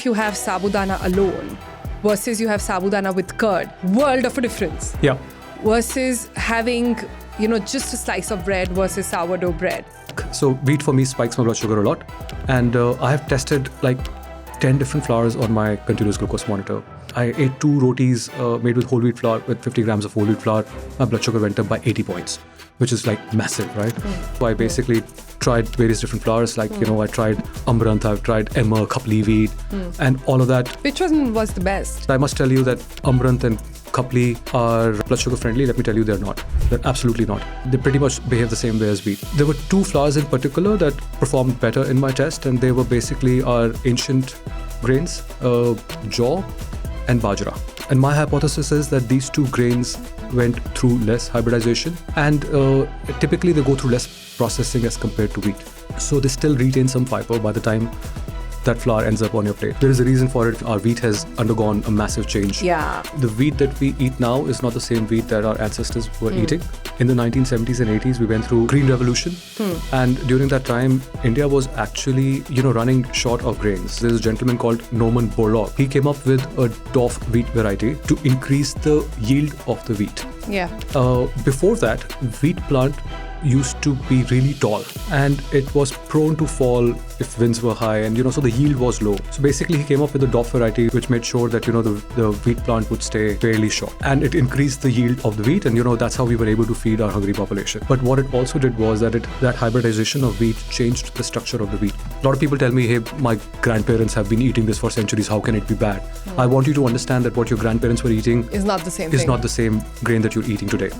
if you have sabudana alone versus you have sabudana with curd, world of a difference. Yeah. Versus having, just a slice of bread versus sourdough bread. So wheat for me spikes my blood sugar a lot. And I have tested like 10 different flours on my continuous glucose monitor. I ate 2 rotis made with whole wheat flour, with 50 grams of whole wheat flour. My blood sugar went up by 80 points, which is like massive, right? So I basically tried various different flours, like, I tried Amaranth, I've tried Emmer, Kapli wheat, and all of that. Which one was the best? I must tell you that Amaranth and Kapli are blood sugar friendly. Let me tell you, they're not. They're absolutely not. They pretty much behave the same way as wheat. There were 2 flours in particular that performed better in my test, and they were basically our ancient grains, jaw and Bajra. And my hypothesis is that these 2 grains went through less hybridization, and typically they go through less processing as compared to wheat. So they still retain some fiber by the time that flour ends up on your plate. There is a reason for it. Our wheat has undergone a massive change. Yeah. The wheat that we eat now is not the same wheat that our ancestors were eating. In the 1970s and 80s, we went through Green Revolution. And during that time, India was actually, running short of grains. There's a gentleman called Norman Borlaug. He came up with a dwarf wheat variety to increase the yield of the wheat. Yeah. Before that, wheat plant used to be really tall, and it was prone to fall if winds were high, and so the yield was low. So basically he came up with a dwarf variety which made sure that the wheat plant would stay fairly short, and it increased the yield of the wheat, and that's how we were able to feed our hungry population. But what it also did was that hybridization of wheat changed the structure of the wheat. A lot of people tell me, hey, my grandparents have been eating this for centuries, how can it be bad? I want you to understand that what your grandparents were eating is not the same grain that you're eating today.